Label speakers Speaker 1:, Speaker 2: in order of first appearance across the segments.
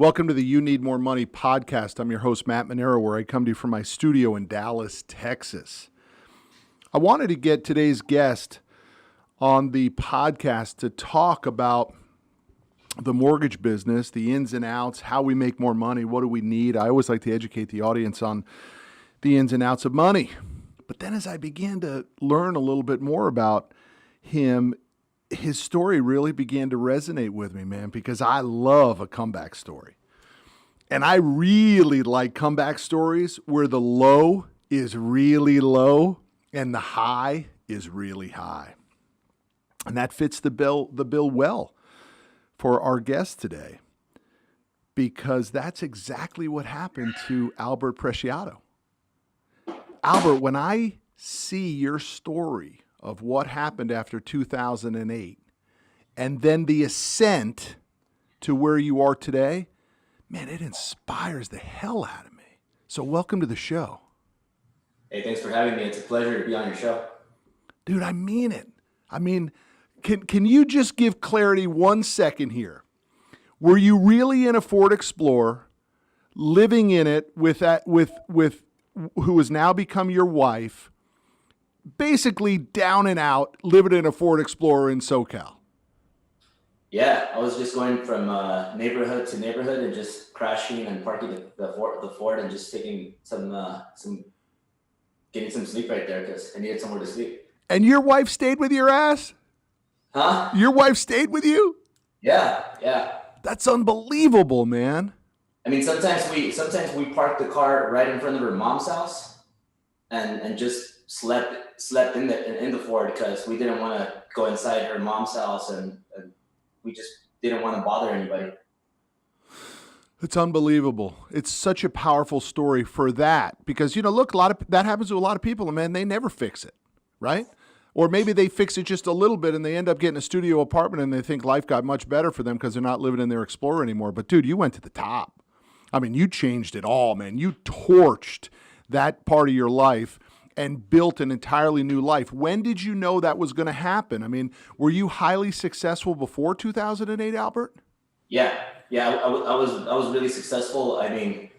Speaker 1: Welcome to the You Need More Money podcast. I'm your host, Matt Manero, where I come to you from my studio in Dallas, Texas. I wanted to get today's guest on the podcast to talk about the mortgage business, the ins and outs, how we make more money, what do we need. I always like to educate the audience on the ins and outs of money. But then as I began to learn a little bit more about him, his story really began to resonate with me, man, because I love a comeback story. And I really like comeback stories where the low is really low and the high is really high. And that fits the bill well for our guest today, because that's exactly what happened to Albert Preciado. Albert, when I see your story of what happened after 2008 and then the ascent to where you are today, man, it inspires the hell out of me. So welcome to the show.
Speaker 2: Hey, thanks for having me. It's a pleasure to be on your show.
Speaker 1: Dude, I mean it. I mean, can you just give clarity 1 second here? Were you really in a Ford Explorer, living in it with who has now become your wife, basically down and out, living in a Ford Explorer in SoCal?
Speaker 2: Yeah, I was just going from neighborhood to neighborhood and just crashing and parking the Ford and just taking getting some sleep right there because I needed somewhere to sleep.
Speaker 1: And your wife stayed with your ass?
Speaker 2: Huh?
Speaker 1: Your wife stayed with you?
Speaker 2: Yeah.
Speaker 1: That's unbelievable, man.
Speaker 2: I mean, sometimes we park the car right in front of her mom's house and just slept in the Ford because we didn't want to go inside her mom's house and we just didn't want to bother anybody.
Speaker 1: It's unbelievable. It's such a powerful story for that because, look, that happens to a lot of people, and man, they never fix it, right? Or maybe they fix it just a little bit and they end up getting a studio apartment and they think life got much better for them because they're not living in their Explorer anymore. But dude, you went to the top. I mean, you changed it all, man. You torched that part of your life and built an entirely new life. When did you know that was going to happen? I mean, were you highly successful before 2008, Albert?
Speaker 2: Yeah. I was really successful. I mean,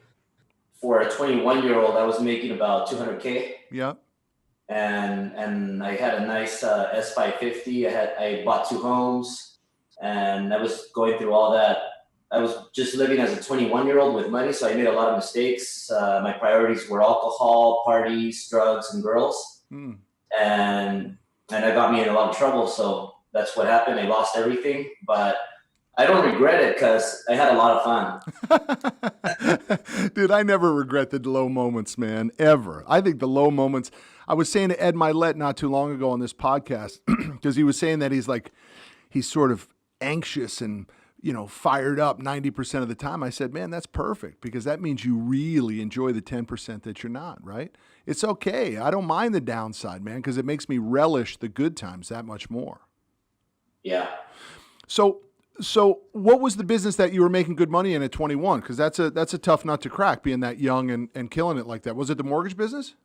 Speaker 2: for a 21-year-old, I was making about $200K.
Speaker 1: Yeah.
Speaker 2: And I had a nice S550. I bought 2 homes, and I was going through all that. I was just living as a 21-year-old with money, so I made a lot of mistakes. My priorities were alcohol, parties, drugs, and girls. And that got me in a lot of trouble. So that's what happened. I lost everything, but I don't regret it because I had a lot of
Speaker 1: fun. Dude, I never regret the low moments, man, ever. I think the low moments, I was saying to Ed Milet not too long ago on this podcast, because he was saying that he's sort of anxious and fired up 90% of the time. I said, man, that's perfect, because that means you really enjoy the 10% that you're not, right? It's okay. I don't mind the downside, man, because it makes me relish the good times that much more.
Speaker 2: Yeah.
Speaker 1: So what was the business that you were making good money in at 21? Because that's a tough nut to crack, being that young and killing it like that. Was it the mortgage business?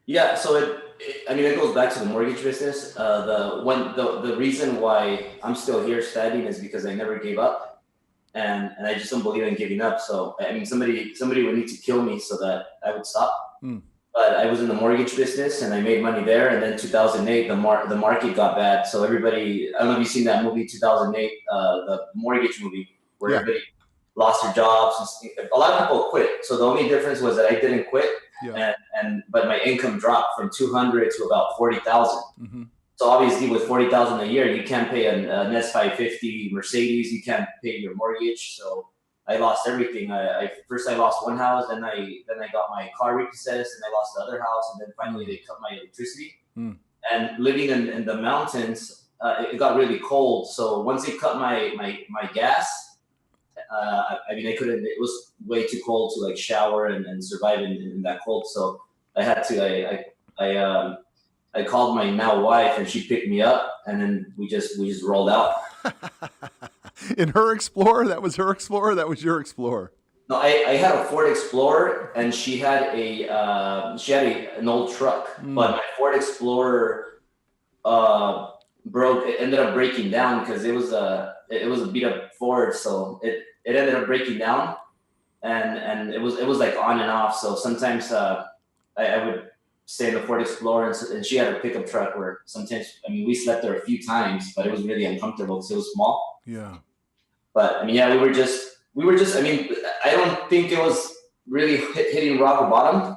Speaker 2: Yeah, so it goes back to the mortgage business. The reason why I'm still here studying is because I never gave up, and I just don't believe in giving up. So I mean, somebody would need to kill me so that I would stop. But I was in the mortgage business and I made money there. And then 2008, the market got bad. So everybody, I don't know if you've seen that movie 2008, the mortgage movie, where everybody lost their jobs. A lot of people quit. So the only difference was that I didn't quit. Yeah. But my income dropped from 200 to about 40,000. Mm-hmm. So obviously with 40,000 a year, you can't pay an S550 Mercedes. You can't pay your mortgage. So I lost everything. First I lost one house, then I got my car repossessed, and I lost the other house, and then finally they cut my electricity. And living in the mountains, it got really cold. So once they cut my gas, I couldn't. It was way too cold to shower and survive in that cold. So I had to. I called my now wife, and she picked me up, and then we just rolled out.
Speaker 1: In her Explorer? That was her Explorer? That was your Explorer?
Speaker 2: No, I had a Ford Explorer, and she had an old truck. But my Ford Explorer broke. It ended up breaking down because it was it was a beat up Ford, so it ended up breaking down, and it was like on and off. So sometimes I would stay in the Ford Explorer, and she had a pickup truck where sometimes, I mean, we slept there a few times, but it was really uncomfortable because it was small.
Speaker 1: Yeah.
Speaker 2: But I mean, yeah, we were just. I mean, I don't think it was really hitting rock bottom,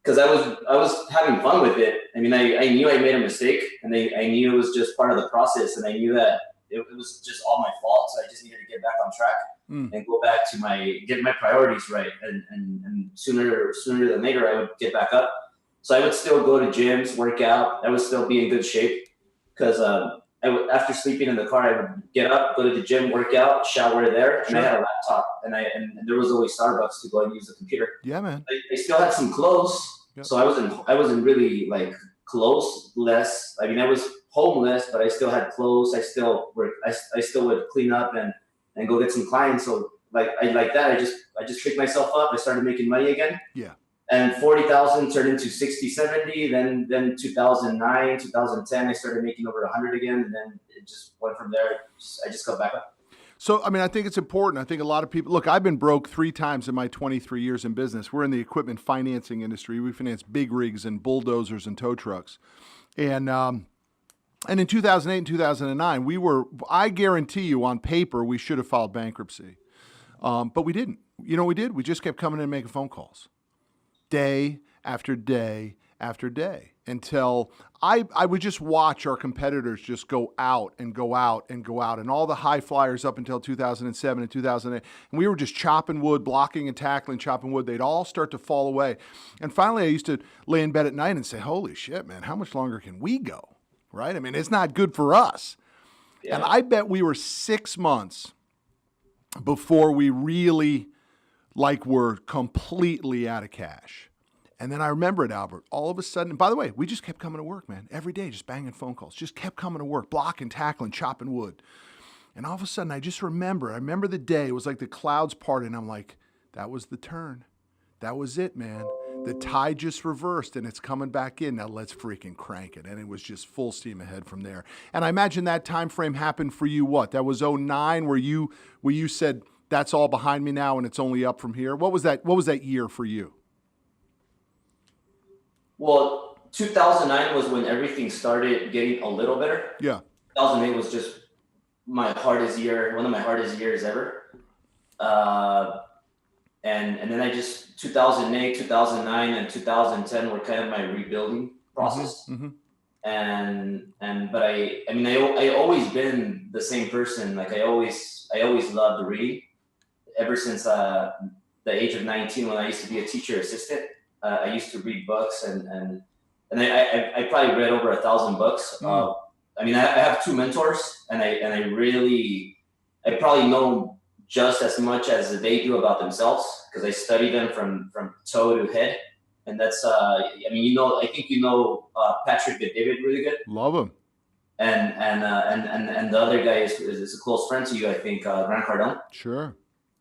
Speaker 2: because I was having fun with it. I mean, I knew I made a mistake, and I knew it was just part of the process, and I knew that it was just all my fault. So I just needed to get back on track and go back to get my priorities right, and sooner than later I would get back up. So I would still go to gyms, work out. I would still be in good shape, because after sleeping in the car, I would get up, go to the gym, work out, shower there, and I had a laptop, and there was always Starbucks to go and use the computer.
Speaker 1: Yeah, man.
Speaker 2: I still had some clothes, so I wasn't really like clothes-less. I mean, I was homeless, but I still had clothes. I still would clean up and go get some clients. So like that, I just picked myself up. I started making money again.
Speaker 1: Yeah.
Speaker 2: And 40,000 turned into 60, 70. Then 2009, 2010, I started making over 100 again, and then it just went from there. I just got back up.
Speaker 1: So, I mean, I think it's important. I think a lot of people, look, I've been broke 3 times in my 23 years in business. We're in the equipment financing industry. We finance big rigs and bulldozers and tow trucks. And in 2008 and 2009, I guarantee you on paper, we should have filed bankruptcy. But we didn't. You know what we did? We just kept coming in and making phone calls. Day after day after day, until I would just watch our competitors just go out and go out and go out, and all the high flyers up until 2007 and 2008. And we were just chopping wood, blocking and tackling, chopping wood. They'd all start to fall away. And finally, I used to lay in bed at night and say, holy shit, man, how much longer can we go? Right? I mean, it's not good for us. Yeah. And I bet we were 6 months before we really were completely out of cash. And then I remember it, Albert, all of a sudden, by the way, we just kept coming to work, man. Every day, just banging phone calls, just kept coming to work, blocking, tackling, chopping wood. And all of a sudden, I remember the day, it was like the clouds parted, and I'm like, that was the turn. That was it, man. The tide just reversed, and it's coming back in. Now let's freaking crank it. And it was just full steam ahead from there. And I imagine that time frame happened for you, what? That was 2009, where you said, that's all behind me now, and it's only up from here. What was that year for you?
Speaker 2: Well, 2009 was when everything started getting a little better.
Speaker 1: Yeah.
Speaker 2: 2008 was just my hardest year, one of my hardest years ever. And then 2008, 2009, and 2010 were kind of my rebuilding process. Mm-hmm. But I always been the same person. Like I always loved reading. Ever since the age of 19, when I used to be a teacher assistant, I used to read books, and I probably read over 1,000 books. I have 2 mentors, and I probably know just as much as they do about themselves, because I study them from toe to head. And that's I think Patrick David really good.
Speaker 1: Love him.
Speaker 2: And the other guy is a close friend to you, I think, Grant Cardone.
Speaker 1: Sure.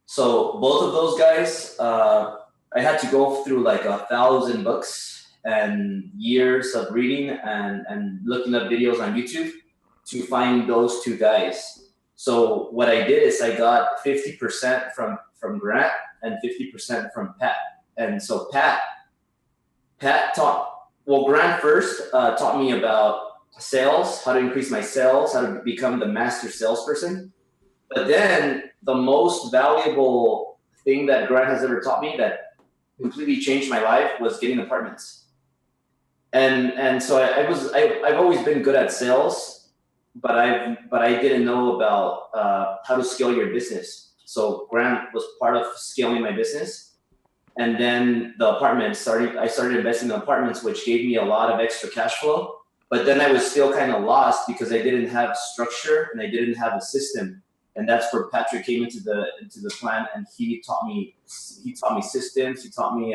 Speaker 2: So both of those guys, I had to go through like 1,000 books and years of reading and looking up videos on YouTube to find those 2 guys. So what I did is I got 50% from Grant and 50% from Pat. And so Pat Grant first taught me about sales, how to increase my sales, how to become the master salesperson. But then the most valuable thing that Grant has ever taught me that completely changed my life was getting apartments. And so I've always been good at sales, but I didn't know about how to scale your business. So Grant was part of scaling my business. And then I started investing in apartments, which gave me a lot of extra cash flow. But then I was still kind of lost because I didn't have structure and I didn't have a system. And that's where Patrick came into the plan, and he taught me systems, he taught me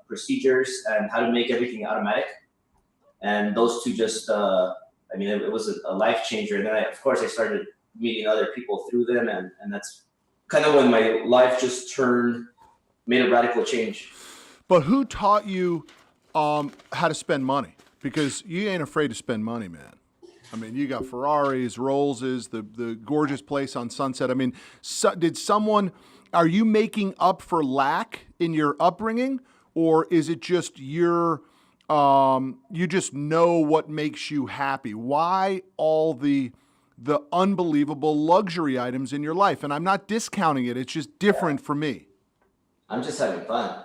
Speaker 2: procedures and how to make everything automatic. And those 2 just, it was a life changer. And then of course I started meeting other people through them, and that's kind of when my life just made a radical change.
Speaker 1: But who taught you how to spend money? Because you ain't afraid to spend money, man. I mean, you got Ferraris, Rollses, the gorgeous place on Sunset. I mean, are you making up for lack in your upbringing, or is it just you just know what makes you happy? Why all the unbelievable luxury items in your life? And I'm not discounting it. It's just different for me.
Speaker 2: I'm just having fun.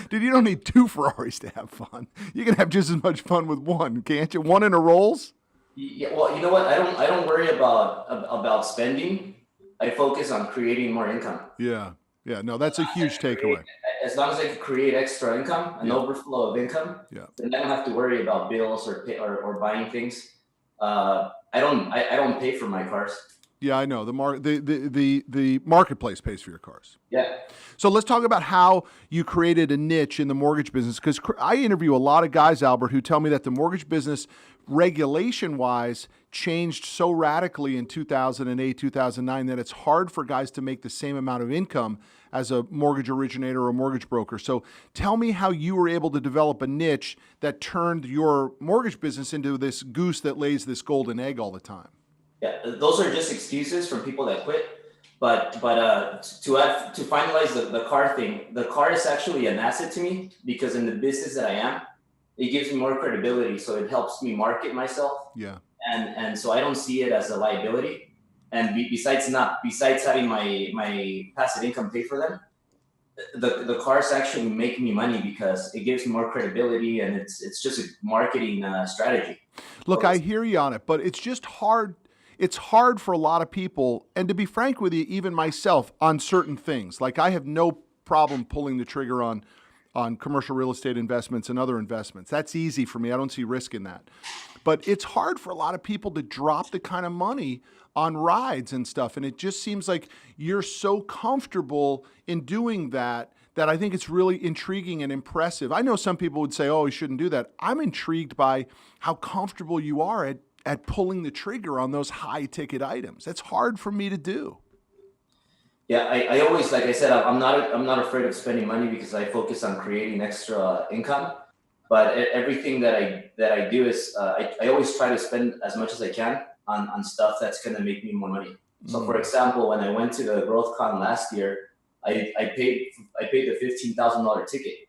Speaker 1: Dude, you don't need 2 Ferraris to have fun. You can have just as much fun with one, can't you? One in a Rolls?
Speaker 2: Yeah, well, you know what? I don't worry about spending. I focus on creating more income.
Speaker 1: Yeah. Yeah. No, that's a huge takeaway.
Speaker 2: As long as I can create extra income, an overflow of income, then I don't have to worry about bills or buying things. I don't pay for my cars.
Speaker 1: Yeah, I know. The marketplace pays for your cars.
Speaker 2: Yeah.
Speaker 1: So let's talk about how you created a niche in the mortgage business, because I interview a lot of guys, Albert, who tell me that the mortgage business, regulation-wise, changed so radically in 2008, 2009 that it's hard for guys to make the same amount of income as a mortgage originator or a mortgage broker. So tell me how you were able to develop a niche that turned your mortgage business into this goose that lays this golden egg all the time.
Speaker 2: Yeah, those are just excuses from people that quit. But to finalize the car thing, the car is actually an asset to me, because in the business that I am, it gives me more credibility. So it helps me market myself.
Speaker 1: Yeah.
Speaker 2: And so I don't see it as a liability. And besides having my passive income pay for them, the cars actually make me money because it gives me more credibility, and it's just a marketing strategy.
Speaker 1: Look, I hear you on it, but it's just hard. It's hard for a lot of people, and to be frank with you, even myself, on certain things. Like, I have no problem pulling the trigger on commercial real estate investments and other investments. That's easy for me. I don't see risk in that. But it's hard for a lot of people to drop the kind of money on rides and stuff. And it just seems like you're so comfortable in doing that I think it's really intriguing and impressive. I know some people would say, oh, you shouldn't do that. I'm intrigued by how comfortable you are at pulling the trigger on those high ticket items. That's hard for me to do.
Speaker 2: Yeah, I always, like I said, I'm not afraid of spending money because I focus on creating extra income. But everything that I do is I always try to spend as much as I can on stuff that's going to make me more money. So, for example, when I went to the Growth Con last year, I paid the $15,000 ticket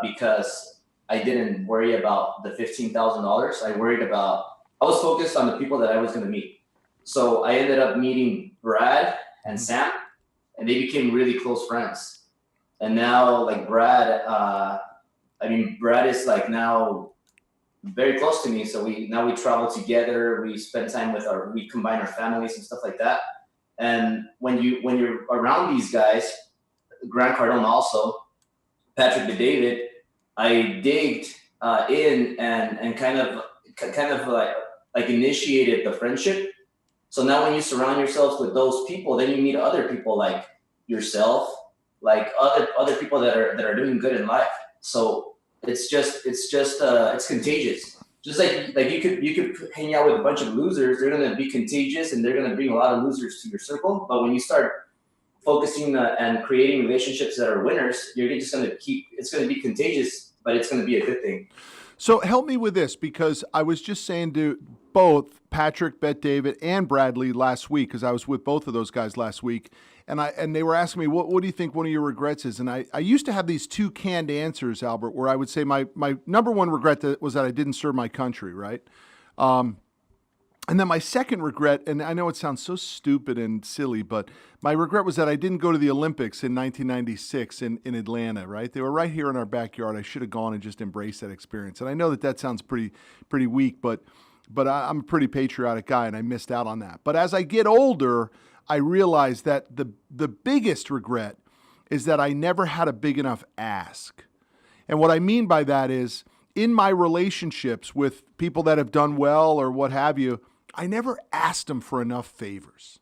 Speaker 2: because I didn't worry about the $15,000. I was focused on the people that I was going to meet. So I ended up meeting Brad and Sam, and they became really close friends. And now, like, Brad is like now very close to me. So we travel together. We spend time we combine our families and stuff like that. And when you're around these guys, Grant Cardone also, Patrick David, I digged in and kind of like initiated the friendship. So now when you surround yourselves with those people, then you meet other people like yourself, like other people that are doing good in life. So it's contagious. Just like you could hang out with a bunch of losers, they're gonna be contagious and they're gonna bring a lot of losers to your circle. But when you start focusing and creating relationships that are winners, it's gonna be contagious, but it's gonna be a good thing.
Speaker 1: So help me with this, because I was just saying to both Patrick, Bet David, and Bradley last week, because I was with both of those guys last week, and they were asking me, what do you think one of your regrets is? And I used to have these two canned answers, Albert, where I would say my number one regret was that I didn't serve my country, right? And then my second regret, and I know it sounds so stupid and silly, but my regret was that I didn't go to the Olympics in 1996 in Atlanta, right? They were right here in our backyard. I should have gone and just embraced that experience. And I know that sounds pretty weak, but I'm a pretty patriotic guy, and I missed out on that. But as I get older, I realize that the biggest regret is that I never had a big enough ask. And what I mean by that is, in my relationships with people that have done well or what have you, I never asked them for enough favors.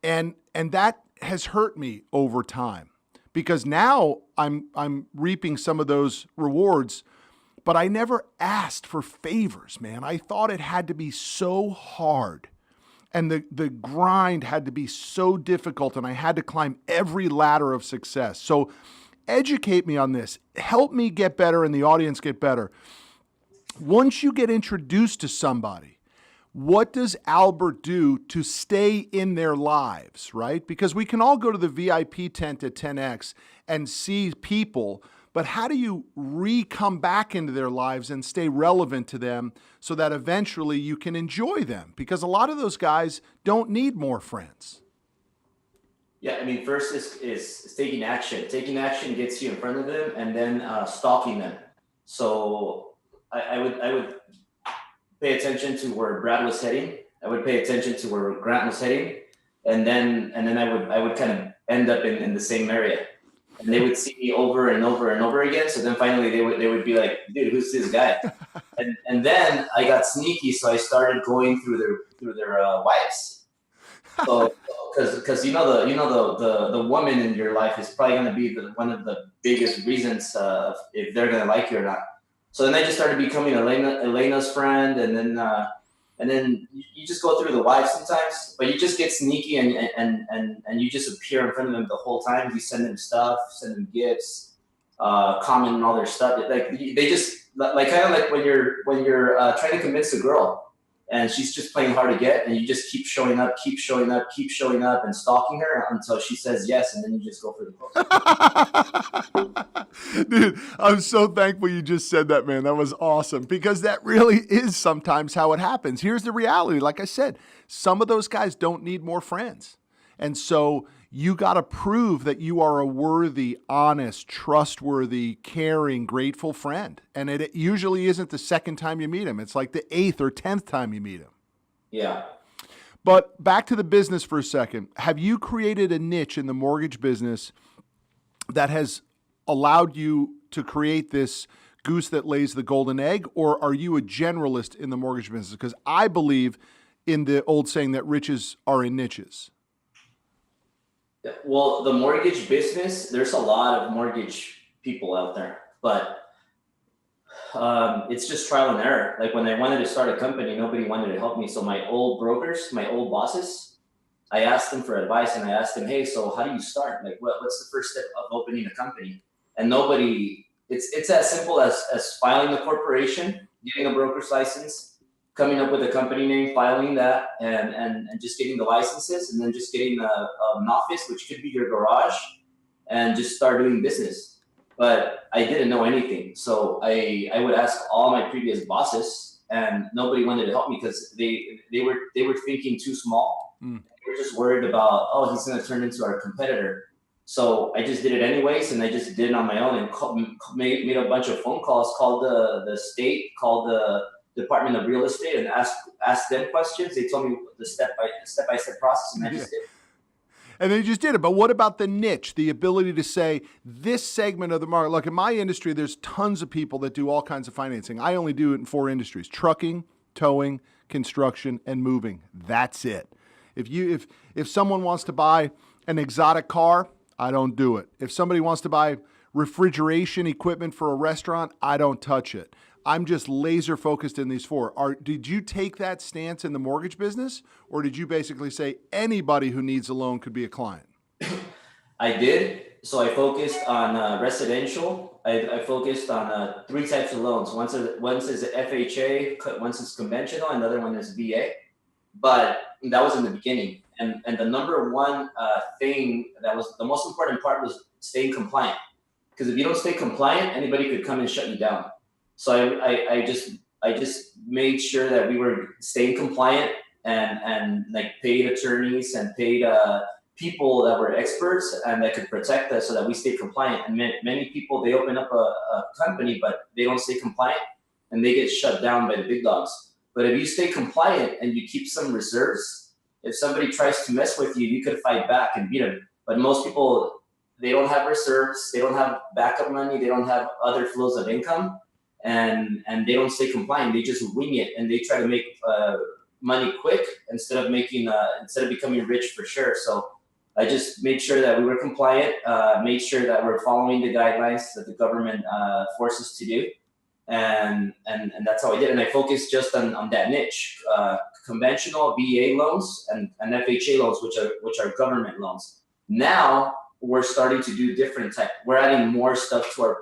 Speaker 1: And that has hurt me over time, because now I'm reaping some of those rewards, but I never asked for favors, man. I thought it had to be so hard, and the grind had to be so difficult, and I had to climb every ladder of success. So educate me on this. Help me get better and the audience get better. Once you get introduced to somebody what does Albert do to stay in their lives, right? Because we can all go to the VIP tent at 10X and see people, but how do you come back into their lives and stay relevant to them so that eventually you can enjoy them? Because a lot of those guys don't need more friends.
Speaker 2: Yeah, I mean, first is taking action. Taking action gets you in front of them, and then stalking them. So I would pay attention to where Brad was heading. I would pay attention to where Grant was heading, and then I would kind of end up in the same area, and they would see me over and over and over again. So then finally they would be like, "Dude, who's this guy?" And then I got sneaky, so I started going through their wives. So because the woman in your life is probably going to be one of the biggest reasons if they're going to like you or not. So then I just started becoming Elena's friend, and then you just go through the wives sometimes, but you just get sneaky and you just appear in front of them the whole time. You send them stuff, send them gifts, comment on all their stuff. Like they just like kind of like when you're trying to convince a girl and she's just playing hard to get, and you just keep showing up, and stalking her until she says yes, and then you just go for the close.
Speaker 1: Dude, I'm so thankful you just said that, man. That was awesome, because that really is sometimes how it happens. Here's the reality. Like I said, some of those guys don't need more friends. And so you got to prove that you are a worthy, honest, trustworthy, caring, grateful friend. And it usually isn't the second time you meet him. It's like the 8th or 10th time you meet him.
Speaker 2: Yeah.
Speaker 1: But back to the business for a second. Have you created a niche in the mortgage business that has allowed you to create this goose that lays the golden egg, or are you a generalist in the mortgage business? Because I believe in the old saying that riches are in niches.
Speaker 2: Well, the mortgage business, there's a lot of mortgage people out there, but it's just trial and error. Like when I wanted to start a company, nobody wanted to help me. So my old brokers, my old bosses, I asked them for advice, and I asked them, hey, so how do you start? Like what's the first step of opening a company? And nobody, it's as simple as filing the corporation, getting a broker's license, coming up with a company name, filing that, and just getting the licenses, and then just getting an office, which could be your garage, and just start doing business. But I didn't know anything. So I would ask all my previous bosses, and nobody wanted to help me because they were thinking too small. They were just worried about, oh, he's going to turn into our competitor. So I just did it anyways, and I just did it on my own, and made a bunch of phone calls, called the state, called the Department of Real Estate, and asked them questions. They told me the step-by-step process, and I just did it.
Speaker 1: And then you just did it. But what about the niche, the ability to say this segment of the market? Look, in my industry, there's tons of people that do all kinds of financing. I only do it in 4 industries: trucking, towing, construction, and moving. That's it. If someone wants to buy an exotic car, I don't do it. If somebody wants to buy refrigeration equipment for a restaurant, I don't touch it. I'm just laser focused in these 4. Did you take that stance in the mortgage business, or did you basically say anybody who needs a loan could be a client?
Speaker 2: I did. So I focused on residential. I focused on 3 types of loans. One is FHA, one is conventional, and the other one is VA. But that was in the beginning. And the number one thing that was the most important part was staying compliant. Because if you don't stay compliant, anybody could come and shut you down. So I just made sure that we were staying compliant and like paid attorneys and paid people that were experts and that could protect us so that we stayed compliant. And many people, they open up a company, but they don't stay compliant and they get shut down by the big dogs. But if you stay compliant and you keep some reserves, if somebody tries to mess with you, you could fight back and beat them. But most people, they don't have reserves, they don't have backup money, they don't have other flows of income. And they don't stay compliant. They just wing it, and they try to make money quick instead of becoming rich for sure. So I just made sure that we were compliant, made sure that we're following the guidelines that the government forced us to do, and that's how I did. And I focused just on that niche: conventional VA loans and FHA loans, which are government loans. Now we're starting to do different type. We're adding more stuff to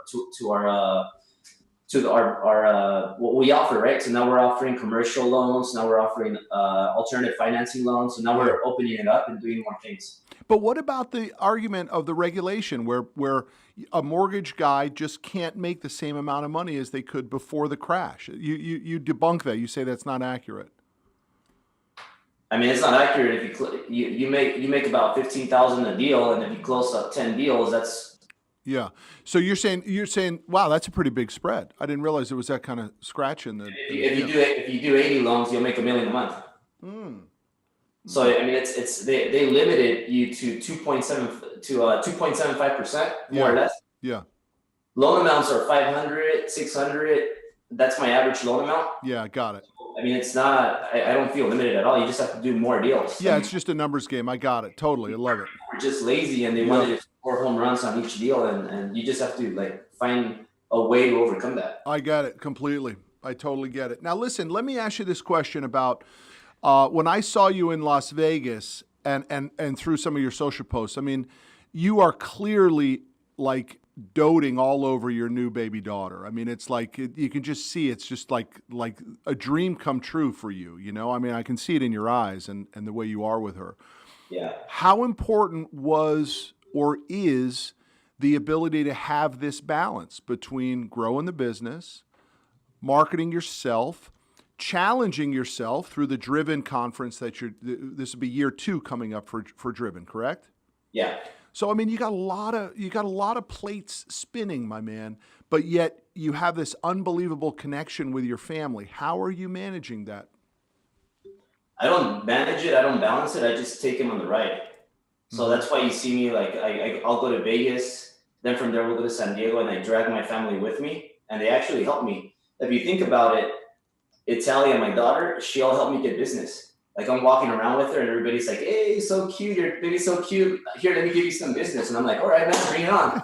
Speaker 2: to our what we offer, right? So now we're offering commercial loans. Now we're offering alternative financing loans. So now we're opening it up and doing more things.
Speaker 1: But what about the argument of the regulation where a mortgage guy just can't make the same amount of money as they could before the crash? You debunk that. You say that's not accurate.
Speaker 2: I mean, it's not accurate. If you make about 15,000 a deal, and if you close up 10 deals, that's
Speaker 1: So you're saying, wow, that's a pretty big spread. I didn't realize there was that kind of scratch in the.
Speaker 2: If you do 80 loans, you'll make $1 million a month. So I mean, they limited you to 2.75% more or less.
Speaker 1: Yeah.
Speaker 2: Loan amounts are 500, 600. That's my average loan amount.
Speaker 1: Yeah, got it.
Speaker 2: I mean, it's not. I don't feel limited at all. You just have to do more deals.
Speaker 1: Yeah, it's just a numbers game. I got it. Totally, I love it.
Speaker 2: We're just lazy, and they wanted to score home runs on each deal, and you just have to like find a way to overcome that.
Speaker 1: I get it completely. I totally get it. Now, listen. Let me ask you this question about when I saw you in Las Vegas and through some of your social posts. I mean, you are clearly like doting all over your new baby daughter. I mean, it's like you can just see it's just like a dream come true for you. You know, I mean, I can see it in your eyes and the way you are with her.
Speaker 2: Yeah.
Speaker 1: How important was or is the ability to have this balance between growing the business, marketing yourself, challenging yourself through the Driven conference that this will be year 2 coming up for Driven, correct?
Speaker 2: Yeah.
Speaker 1: So I mean, you got a lot of plates spinning, my man, but yet you have this unbelievable connection with your family. How are you managing that?
Speaker 2: I don't manage it. I don't balance it. I just take him on the ride. So that's why you see me like I'll go to Vegas, then from there we'll go to San Diego, and I drag my family with me, and they actually help me. If you think about it, Italia, my daughter, she'll help me get business. Like I'm walking around with her, and everybody's like, "Hey, so cute! Your baby's so cute. Here, let me give you some business." And I'm like, "All right, man, bring it on."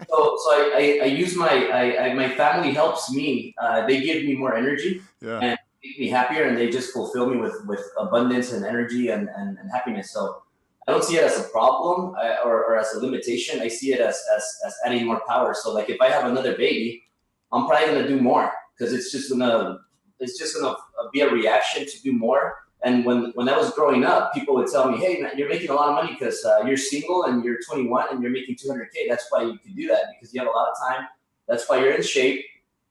Speaker 2: so I use my family helps me. They give me more energy and make me happier, and they just fulfill me with abundance and energy and happiness. So I don't see it as a problem or as a limitation. I see it as adding more power. So like if I have another baby, I'm probably gonna do more because it's just gonna be a reaction to do more. And when I was growing up, people would tell me, "Hey, man, you're making a lot of money because you're single and you're 21 and you're making 200K. That's why you can do that because you have a lot of time. That's why you're in shape."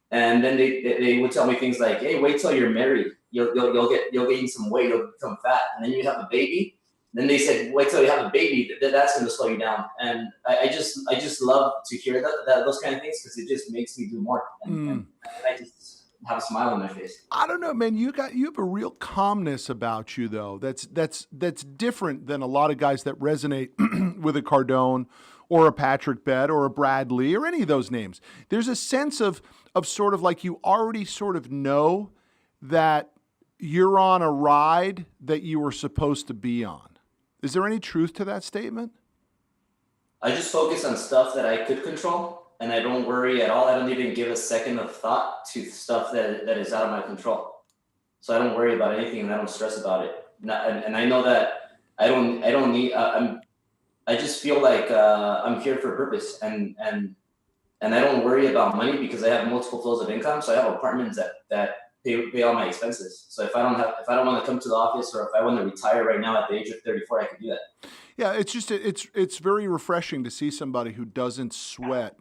Speaker 2: And then they would tell me things like, "Hey, wait till you're married. You'll gain some weight. You'll become fat, and then you have a baby." Then they said, "Wait till you have a baby. That's going to slow you down." And I just love to hear that those kind of things because it just makes me do more. And I just have a smile on my face.
Speaker 1: I don't know, man. You have a real calmness about you, though. That's different than a lot of guys that resonate with a Cardone or a Patrick Bett or a Bradley or any of those names. There's a sense of sort of like you already sort of know that you're on a ride that you were supposed to be on. Is there any truth to that statement?
Speaker 2: I just focus on stuff that I could control. And I don't worry at all. I don't even give a second of thought to stuff that is out of my control. So I don't worry about anything, and I don't stress about it. And I know that I don't need. I just feel like I'm here for a purpose, and I don't worry about money because I have multiple flows of income. So I have apartments that pay all my expenses. So if I don't want to come to the office, or if I want to retire right now at the age of 34, I could do that.
Speaker 1: Yeah, it's very refreshing to see somebody who doesn't sweat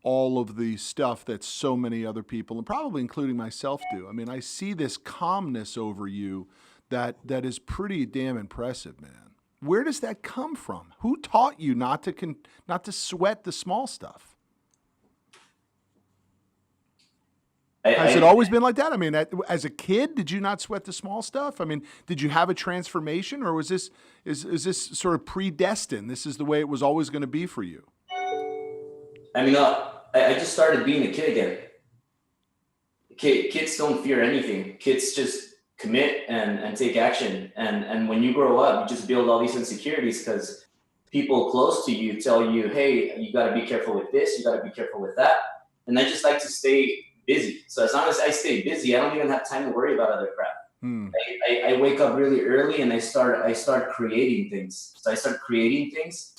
Speaker 1: all of the stuff that so many other people, and probably including myself, do. I mean, I see this calmness over you that is pretty damn impressive, man. Where does that come from? Who taught you not to sweat the small stuff? Has it always been like that? I mean, as a kid, did you not sweat the small stuff? I mean, did you have a transformation, or was this is this sort of predestined? This is the way it was always going to be for you.
Speaker 2: I mean, I just started being a kid again. Kids don't fear anything. Kids just commit and take action. And when you grow up, you just build all these insecurities because people close to you tell you, "Hey, you got to be careful with this. You got to be careful with that." And I just like to stay busy. So as long as I stay busy, I don't even have time to worry about other crap. I wake up really early and I start creating things. So I start creating things.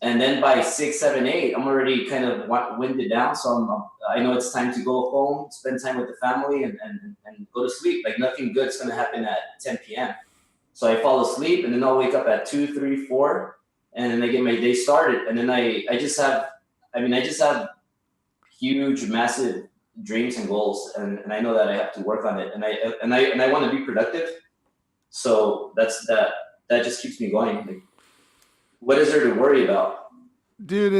Speaker 2: And then by 6, 7, 8, I'm already kind of winded down. So I know it's time to go home, spend time with the family, and go to sleep. Like nothing good's going to happen at 10 p.m. So I fall asleep, and then I'll wake up at 2, 3, 4, and then I get my day started. And then I just have huge, massive dreams and goals, and I know that I have to work on it, and I want to be productive. So that just keeps me going. Like, what is there to worry about?
Speaker 1: Dude,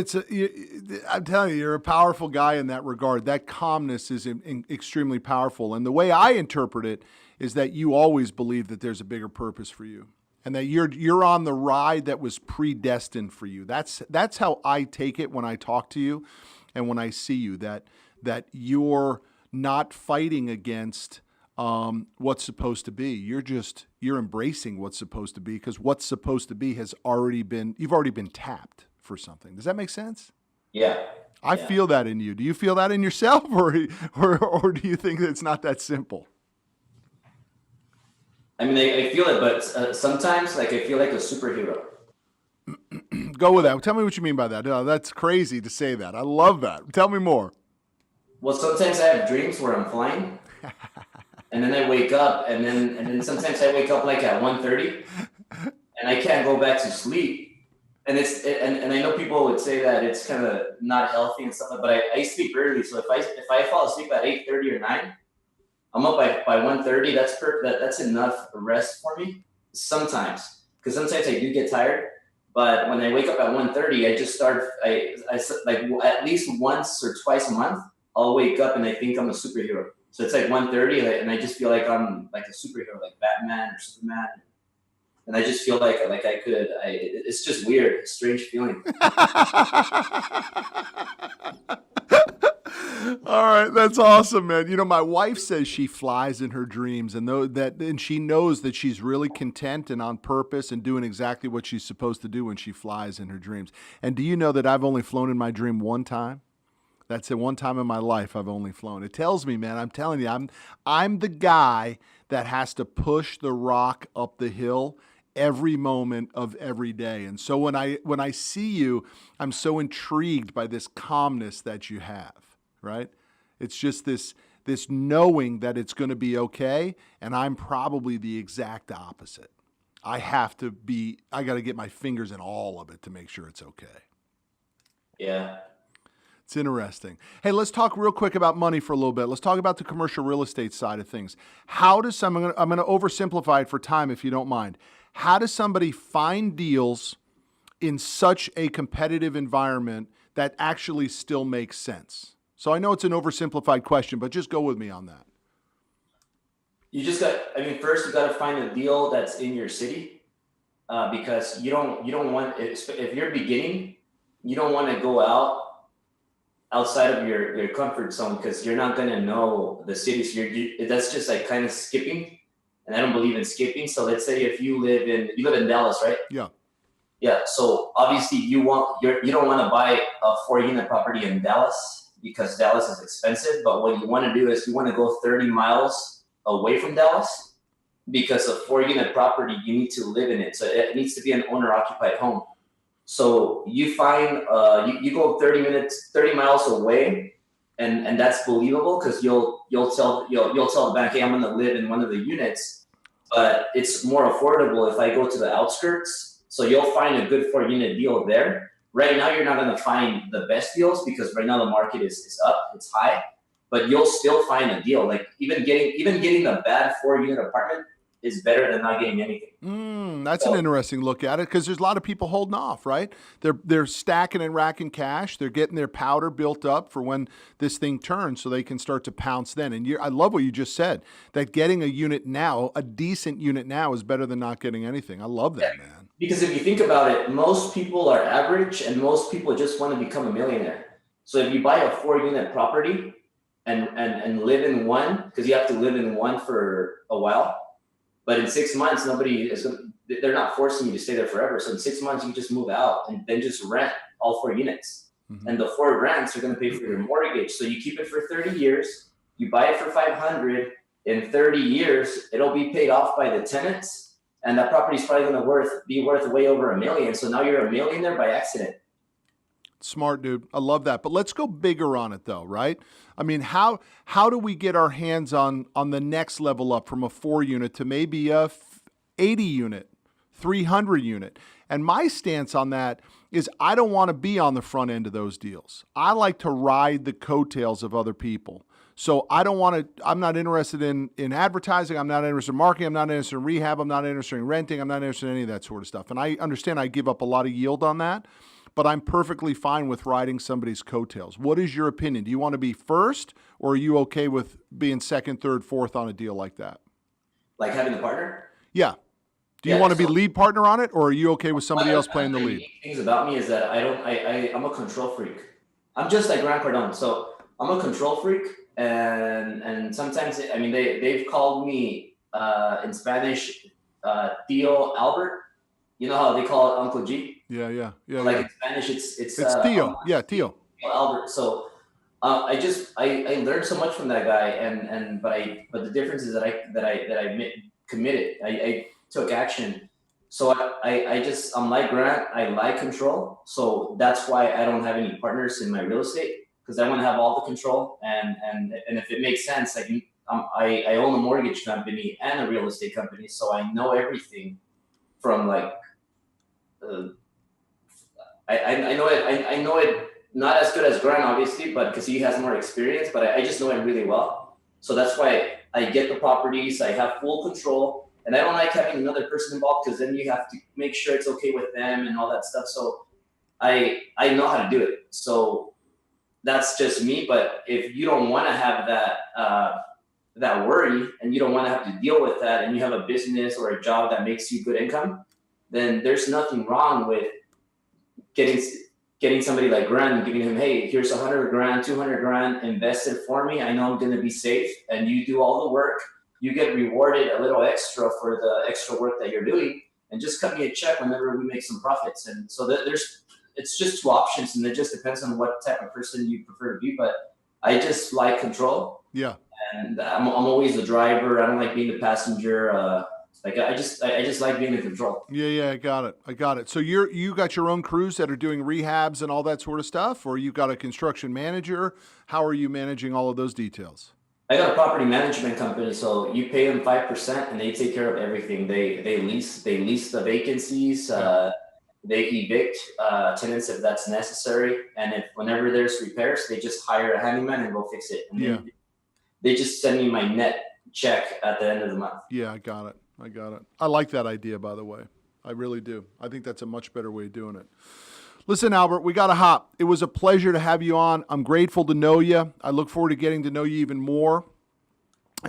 Speaker 1: I'm telling you, you're a powerful guy in that regard. That calmness is extremely powerful. And the way I interpret it is that you always believe that there's a bigger purpose for you, and that you're on the ride that was predestined for you. That's how I take it when I talk to you and when I see you, that you're not fighting against what's supposed to be. You're embracing what's supposed to be, because what's supposed to be you've already been tapped for something. Does that make sense?
Speaker 2: Yeah.
Speaker 1: I feel that in you. Do you feel that in yourself, or do you think that it's not that simple?
Speaker 2: I mean, I feel it, but sometimes like I feel like a superhero.
Speaker 1: Go with that. Tell me what you mean by that. No, that's crazy to say that. I love that. Tell me more.
Speaker 2: Well, sometimes I have dreams where I'm flying, and then I wake up, and then sometimes I wake up like at 1:30, and I can't go back to sleep. And and I know people would say that it's kind of not healthy and stuff, but I sleep early. So if I fall asleep at 8:30 or 9, I'm up by 1:30. That's enough rest for me. Sometimes, because sometimes I do get tired. But when I wake up at 1:30, I just start. I like at least once or twice a month, I'll wake up and I think I'm a superhero. So it's like 1:30, and I just feel like I'm like a superhero, like Batman or Superman. And I just feel like it's just weird, strange feeling.
Speaker 1: All right, that's awesome, man. You know, my wife says she flies in her dreams, and she knows that she's really content and on purpose and doing exactly what she's supposed to do when she flies in her dreams. And do you know that I've only flown in my dream one time? That's it. One time in my life I've only flown. It tells me, man, I'm telling you, I'm the guy that has to push the rock up the hill every moment of every day. And so when I see you, I'm so intrigued by this calmness that you have, right? It's just this knowing that it's going to be okay, and I'm probably the exact opposite. I got to get my fingers in all of it to make sure it's okay.
Speaker 2: Yeah.
Speaker 1: It's interesting. Hey, let's talk real quick about money for a little bit. Let's talk about the commercial real estate side of things. I'm going to oversimplify it for time, if you don't mind. How does somebody find deals in such a competitive environment that actually still makes sense? So I know it's an oversimplified question, but just go with me on that.
Speaker 2: First you got to find a deal that's in your city, because you don't want, if you're beginning, you don't want to go outside of your comfort zone, because you're not going to know the city. So that's just like kind of skipping. And I don't believe in skipping. So let's say if you live in Dallas, right?
Speaker 1: Yeah.
Speaker 2: Yeah. So obviously you don't want to buy a 4-unit property in Dallas, because Dallas is expensive. But what you want to do is you want to go 30 miles away from Dallas, because a 4-unit property, you need to live in it. So it needs to be an owner occupied home. So you find you go 30 miles away, and that's believable, because you'll tell the bank, hey, I'm going to live in one of the units, but it's more affordable if I go to the outskirts. So you'll find a good 4-unit deal there. Right now, you're not going to find the best deals, because right now the market is up, it's high, but you'll still find a deal. Like even getting a bad 4-unit apartment is better than not getting anything.
Speaker 1: That's an interesting look at it, because there's a lot of people holding off, right? They're stacking and racking cash. They're getting their powder built up for when this thing turns, so they can start to pounce then. And I love what you just said, that getting a unit now, a decent unit now, is better than not getting anything. I love that, man.
Speaker 2: Because if you think about it, most people are average, and most people just want to become a millionaire. So if you buy a 4-unit property and live in one, because you have to live in one for a while. But in 6 months, they're not forcing you to stay there forever. So in 6 months, you just move out and then just rent all 4 units. Mm-hmm. And the 4 rents are going to pay for your mortgage. So you keep it for 30 years. You buy it for $500. In 30 years, it'll be paid off by the tenants. And that property is probably going to be worth way over $1 million. So now you're a millionaire by accident.
Speaker 1: Smart, dude. I love that. But let's go bigger on it though, right? I mean, how do we get our hands on the next level up from a 4 unit to maybe a 80 unit, 300 unit? And my stance on that is I don't want to be on the front end of those deals. I like to ride the coattails of other people. So I don't want to, I'm not interested in advertising. I'm not interested in marketing. I'm not interested in rehab. I'm not interested in renting. I'm not interested in any of that sort of stuff. And I understand I give up a lot of yield on that, but I'm perfectly fine with riding somebody's coattails. What is your opinion? Do you want to be first, or are you okay with being second, third, fourth on a deal like that?
Speaker 2: Like having a partner?
Speaker 1: Yeah. Do you want to be lead partner on it, or are you okay with somebody else playing the lead?
Speaker 2: Things about me is that I'm a control freak. I'm just like Grant Cardone. So I'm a control freak, and sometimes, I mean, they've called me in Spanish, Tío Albert. You know how they call it Uncle G?
Speaker 1: Yeah.
Speaker 2: Like in Spanish, it's
Speaker 1: Tío. Yeah, Tío.
Speaker 2: Albert. So I learned so much from that guy, but the difference is that I committed. I took action. So I'm like Grant. I like control. So that's why I don't have any partners in my real estate, because I want to have all the control. And if it makes sense, I own a mortgage company and a real estate company, so I know everything from like. I know it not as good as Grant, obviously, but because he has more experience, but I just know it really well. So that's why I get the properties, I have full control, and I don't like having another person involved, because then you have to make sure it's okay with them and all that stuff. So I know how to do it. So that's just me. But if you don't want to have that worry, and you don't want to have to deal with that, and you have a business or a job that makes you good income, then there's nothing wrong with getting somebody like Grant and giving him, hey, here's 100 grand, 200 grand invested for me. I know I'm going to be safe, and you do all the work. You get rewarded a little extra for the extra work that you're doing, and just cut me a check whenever we make some profits. And so it's just 2 options, and it just depends on what type of person you prefer to be. But I just like control.
Speaker 1: Yeah.
Speaker 2: And I'm always the driver. I don't like being the passenger. Like I just like being in control.
Speaker 1: Yeah, I got it. So you got your own crews that are doing rehabs and all that sort of stuff, or you got a construction manager? How are you managing all of those details?
Speaker 2: I got a property management company, so you pay them 5% and they take care of everything. They lease the vacancies. They evict tenants if that's necessary, and whenever there's repairs, they just hire a handyman and go fix it. And they just send me my net check at the end of the month.
Speaker 1: Yeah, I got it. I like that idea, by the way. I really do. I think that's a much better way of doing it. Listen, Albert, we got to hop. It was a pleasure to have you on. I'm grateful to know you. I look forward to getting to know you even more.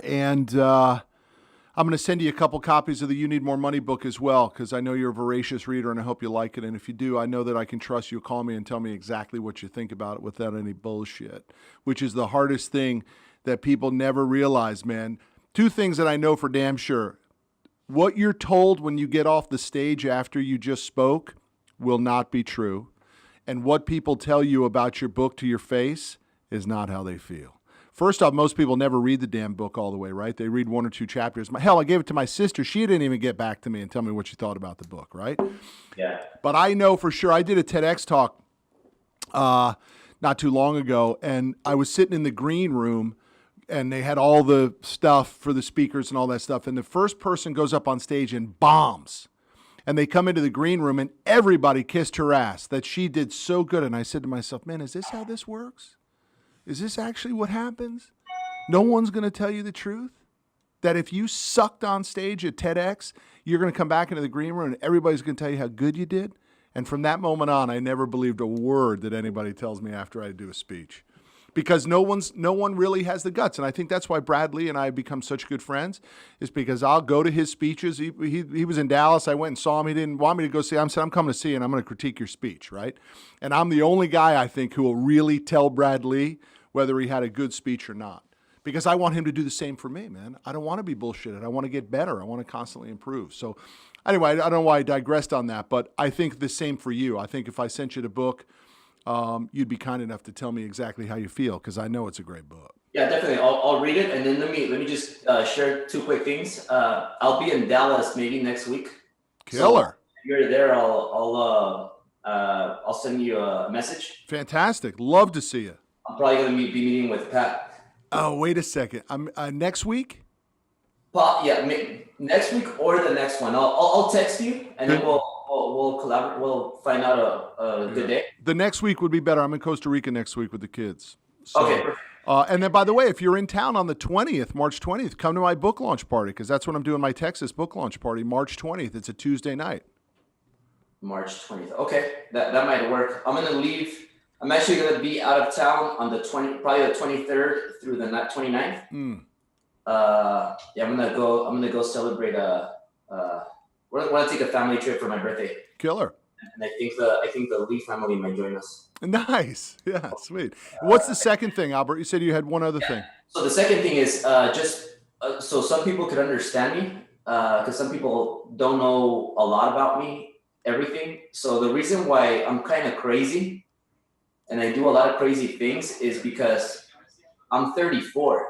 Speaker 1: And I'm going to send you a couple copies of the You Need More Money book as well, because I know you're a voracious reader, and I hope you like it. And if you do, I know that I can trust you. Call me and tell me exactly what you think about it without any bullshit, which is the hardest thing that people never realize, man. 2 things that I know for damn sure. What you're told when you get off the stage after you just spoke will not be true. And what people tell you about your book to your face is not how they feel. First off, most people never read the damn book all the way, right? They read 1 or 2 chapters. Hell, I gave it to my sister. She didn't even get back to me and tell me what she thought about the book, right?
Speaker 2: Yeah.
Speaker 1: But I know for sure. I did a TEDx talk not too long ago, and I was sitting in the green room, and they had all the stuff for the speakers and all that stuff. And the first person goes up on stage and bombs. And they come into the green room, and everybody kissed her ass that she did so good. And I said to myself, man, is this how this works? Is this actually what happens? No one's going to tell you the truth? That if you sucked on stage at TEDx, you're going to come back into the green room and everybody's going to tell you how good you did? And from that moment on, I never believed a word that anybody tells me after I do a speech. Because no one really has the guts. And I think that's why Bradley and I have become such good friends, is because I'll go to his speeches. He was in Dallas. I went and saw him. He didn't want me to go see him. I said, I'm coming to see you, and I'm going to critique your speech, right? And I'm the only guy, I think, who will really tell Bradley whether he had a good speech or not. Because I want him to do the same for me, man. I don't want to be bullshitted. I want to get better. I want to constantly improve. So anyway, I don't know why I digressed on that, but I think the same for you. I think if I sent you the book, you'd be kind enough to tell me exactly how you feel, because I know it's a great book.
Speaker 2: Yeah, definitely. I'll read it, and then let me just share 2 quick things. I'll be in Dallas maybe next week.
Speaker 1: Killer.
Speaker 2: So if you're there, I'll send you a message.
Speaker 1: Fantastic. Love to see you.
Speaker 2: I'm probably going to be meeting with Pat.
Speaker 1: Oh, wait a second. I'm next week.
Speaker 2: Yeah, next week or the next one. I'll text you, and then we'll collaborate. We'll find out a good day.
Speaker 1: The next week would be better. I'm in Costa Rica next week with the kids. So,
Speaker 2: okay. Perfect.
Speaker 1: And then, by the way, if you're in town on the 20th, March 20th, come to my book launch party, because that's when I'm doing my Texas book launch party, March 20th. It's a Tuesday night.
Speaker 2: March 20th. Okay, that might work. I'm going to leave. I'm actually going to be out of town on probably the 23rd through the 29th. Yeah, I'm gonna go celebrate we're gonna take a family trip for my birthday.
Speaker 1: Killer.
Speaker 2: And I think the Lee family might join us.
Speaker 1: Nice. Yeah, sweet. What's the second thing, Albert? You said you had one other thing.
Speaker 2: So the second thing is so some people could understand me, because some people don't know a lot about me, everything. So the reason why I'm kind of crazy and I do a lot of crazy things is because I'm 34.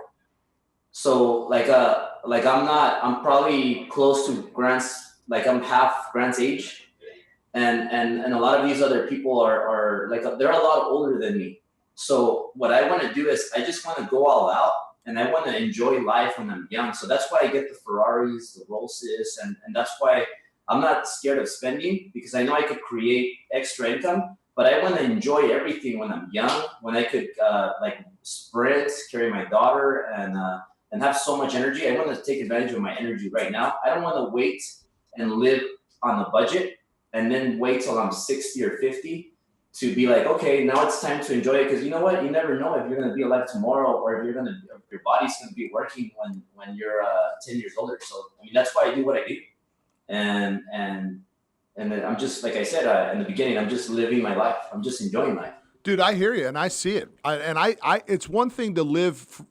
Speaker 2: So like I'm probably close to Grant's, like I'm half Grant's age, and a lot of these other people are like, they're a lot older than me. So what I want to do is I just want to go all out, and I want to enjoy life when I'm young. So that's why I get the Ferraris, the Rollses, and that's why I'm not scared of spending, because I know I could create extra income. But I want to enjoy everything when I'm young, when I could like sprint, carry my daughter, and have so much energy. I want to take advantage of my energy right now. I don't want to wait and live on a budget and then wait till I'm 60 or 50 to be like, okay, now it's time to enjoy it. Because you know what? You never know if you're going to be alive tomorrow, or if your body's going to be working when you're 10 years older. So, I mean, that's why I do what I do. And then I'm just, like I said in the beginning, I'm just living my life. I'm just enjoying life.
Speaker 1: Dude, I hear you, and I see it. It's one thing to live,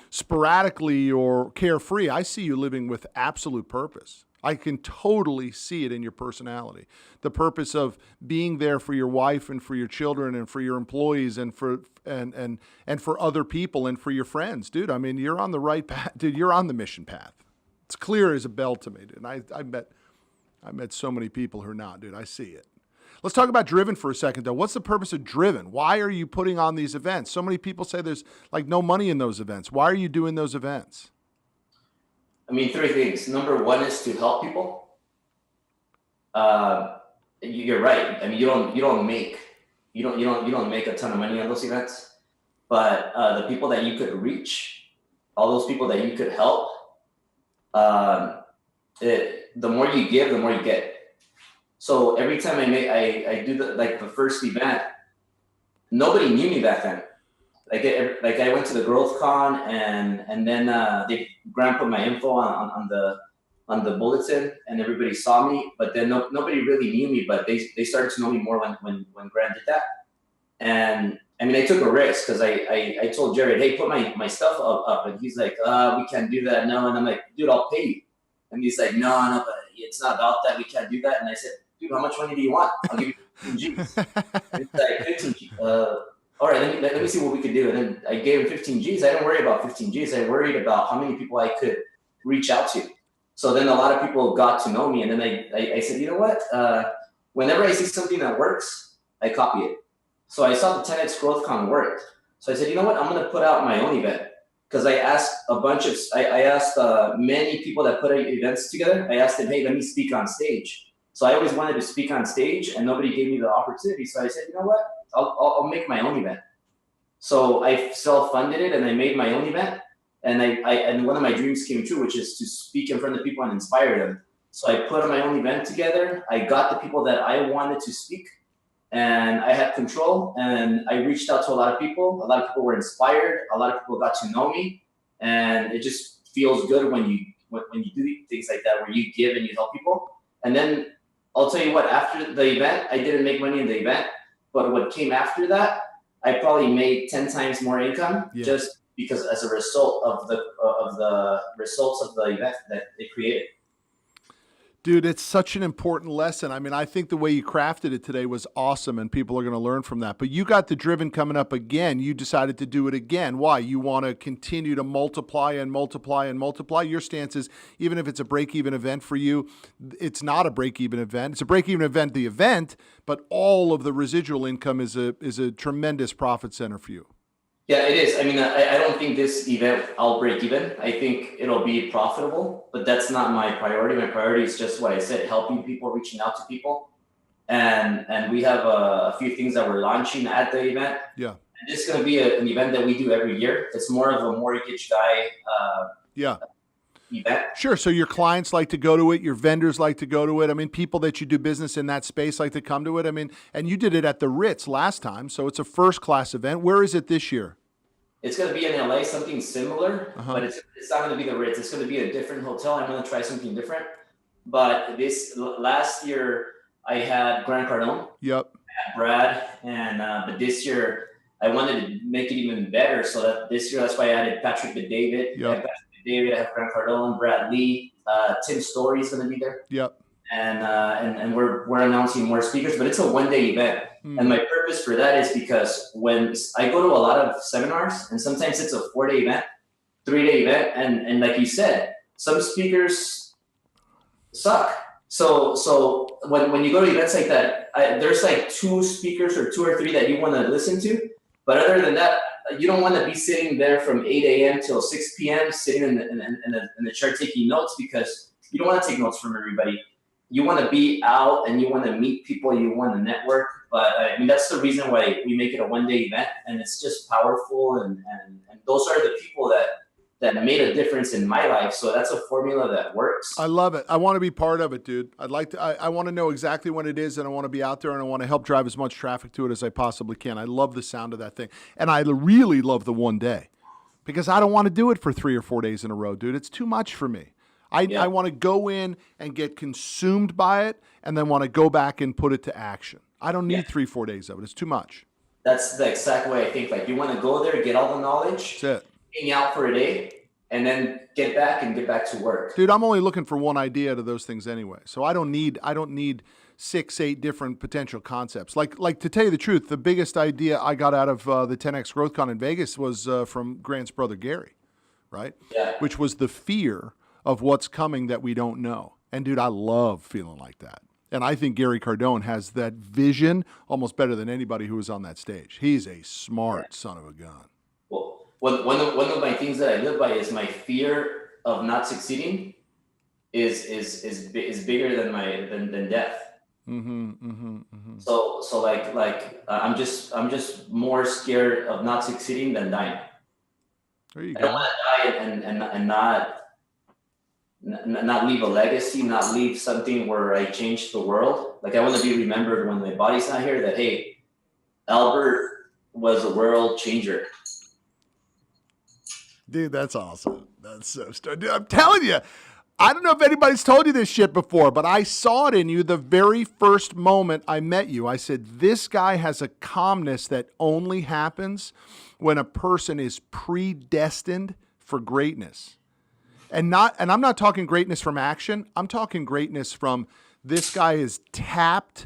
Speaker 1: sporadically or carefree. I see you living with absolute purpose. I can totally see it in your personality. The purpose of being there for your wife and for your children and for your employees and for other people and for your friends, dude. I mean, you're on the right path, dude. You're on the mission path. It's clear as a bell to me, dude. And I met so many people who are not, dude. I see it. Let's talk about Driven for a second, though. What's the purpose of Driven? Why are you putting on these events? So many people say there's like no money in those events. Why are you doing those events?
Speaker 2: I mean, three things. Number one is to help people. You're right. I mean, you don't make a ton of money on those events, but the people that you could reach, all those people that you could help, the more you give, the more you get. So every time I do the first event, nobody knew me back then. Like I went to the Growth Con, and then Grant put my info on the bulletin, and everybody saw me. But then nobody really knew me, but they started to know me more when Grant did that. And I mean, I took a risk, because I told Jared, hey, put my stuff up, and he's like, we can't do that, no. And I'm like, dude, I'll pay you. And he's like, no, but it's not about that. We can't do that. And I said, dude, how much money do you want? I'll give you 15 G's. It's like 15 G's. All right, let me see what we could do. And then I gave him 15 G's. I didn't worry about 15 G's. I worried about how many people I could reach out to. So then a lot of people got to know me. And then I said, you know what? Whenever I see something that works, I copy it. So I saw the 10X Growth Con worked. So I said, you know what? I'm going to put out my own event. Because I asked many people that put events together. I asked them, hey, let me speak on stage. So I always wanted to speak on stage, and nobody gave me the opportunity. So I said, you know what? I'll make my own event. So I self-funded it, and I made my own event. And and one of my dreams came true, which is to speak in front of people and inspire them. So I put my own event together. I got the people that I wanted to speak, and I had control, and I reached out to a lot of people. A lot of people were inspired. A lot of people got to know me, and it just feels good when you do things like that, where you give and you help people. And then I'll tell you what, after the event, I didn't make money in the event, but what came after that, I probably made 10 times more income, just because as a result of the results of the event that they created.
Speaker 1: Dude, it's such an important lesson. I mean, I think the way you crafted it today was awesome, and people are going to learn from that. But you got the driven coming up again. You decided to do it again. Why? You want to continue to multiply and multiply and multiply. Your stance is, even if it's a break-even event for you, it's not a break-even event. It's a break-even event, the event, but all of the residual income is a tremendous profit center for you.
Speaker 2: Yeah, it is. I mean, I don't think this event I'll break even. I think it'll be profitable, but that's not my priority. My priority is just what I said, helping people, reaching out to people. And we have a few things that we're launching at the event.
Speaker 1: Yeah.
Speaker 2: And it's going to be an event that we do every year. It's more of a mortgage guy event.
Speaker 1: Sure. So your clients like to go to it. Your vendors like to go to it. I mean, people that you do business in that space like to come to it. I mean, and you did it at the Ritz last time. So it's a first-class event. Where is it this year?
Speaker 2: It's going to be in LA, something similar, but it's not going to be the Ritz. It's going to be a different hotel. I'm going to try something different. But this last year, I had Grant Cardone.
Speaker 1: Yep.
Speaker 2: I had Brad, and but this year I wanted to make it even better. So that this year, that's why I added Patrick David.
Speaker 1: Yep.
Speaker 2: I have Patrick David. I have Grant Cardone, Brad Lee, Tim Story is going to be there.
Speaker 1: Yep.
Speaker 2: And we're announcing more speakers, but it's a one-day event. And my purpose for that is because when I go to a lot of seminars, and sometimes it's a 4-day event, 3-day event, and like you said, some speakers suck. So when you go to events like that, there's like 2 speakers or 2 or 3 that you want to listen to, but other than that, you don't want to be sitting there from 8 a.m. till 6 p.m. sitting in the chair taking notes, because you don't want to take notes from everybody. You want to be out and you want to meet people, you want to network. But I mean, that's the reason why we make it a one-day event, and it's just powerful. And those are the people that made a difference in my life. So that's a formula that works.
Speaker 1: I love it. I want to be part of it, dude. I'd like to, I want to know exactly what it is, and I want to be out there, and I want to help drive as much traffic to it as I possibly can. I love the sound of that thing. And I really love the one day, because I don't want to do it for 3 or 4 days in a row, dude. It's too much for me. I want to go in and get consumed by it, and then want to go back and put it to action. I don't need 3-4 days of it. It's too much.
Speaker 2: That's the exact way I think. Like, you want to go there, get all the knowledge,
Speaker 1: that's it.
Speaker 2: Hang out for a day, and then get back to work.
Speaker 1: Dude, I'm only looking for one idea out of those things anyway. So I don't need 6-8 different potential concepts. Like to tell you the truth, the biggest idea I got out of the 10X GrowthCon in Vegas was from Grant's brother Gary, right?
Speaker 2: Yeah.
Speaker 1: Which was the fear of what's coming that we don't know. And dude, I love feeling like that. And I think Gary Cardone has that vision almost better than anybody who was on that stage. He's a smart son of a gun.
Speaker 2: Well, one of my things that I live by is my fear of not succeeding is bigger than death. So like I'm just more scared of not succeeding than dying.
Speaker 1: There you
Speaker 2: I
Speaker 1: go.
Speaker 2: don't want to die and not leave a legacy, not leave something where I changed the world. Like, I want to be remembered when my body's not here that, hey, Albert was a world changer.
Speaker 1: Dude, that's awesome. That's so dude, I'm telling you, I don't know if anybody's told you this shit before, but I saw it in you the very first moment I met you. I said, this guy has a calmness that only happens when a person is predestined for greatness. And I'm not talking greatness from action. I'm talking greatness from, this guy is tapped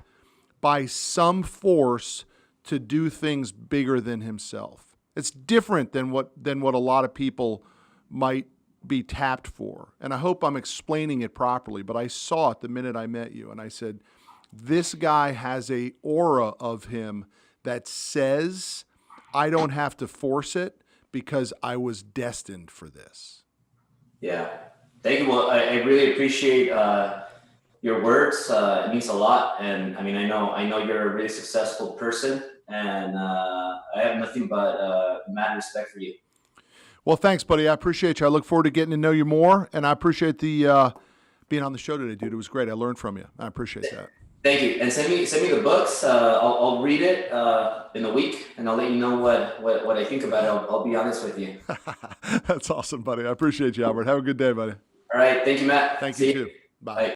Speaker 1: by some force to do things bigger than himself. It's different than what a lot of people might be tapped for. And I hope I'm explaining it properly, but I saw it the minute I met you, and I said, this guy has a aura of him that says, I don't have to force it because I was destined for this.
Speaker 2: Yeah, thank you. Well, I really appreciate your words. It means a lot, and I mean, I know you're a really successful person, and I have nothing but mad respect for you.
Speaker 1: Well, thanks, buddy. I appreciate you. I look forward to getting to know you more, and I appreciate the being on the show today, dude. It was great. I learned from you. I appreciate that.
Speaker 2: Thank you, and send me the books. I'll read it in a week, and I'll let you know what I think about it. I'll be honest with you.
Speaker 1: That's awesome, buddy. I appreciate you, Albert. Have a good day, buddy.
Speaker 2: All right. Thank you, Matt.
Speaker 1: Thank you, too. Bye.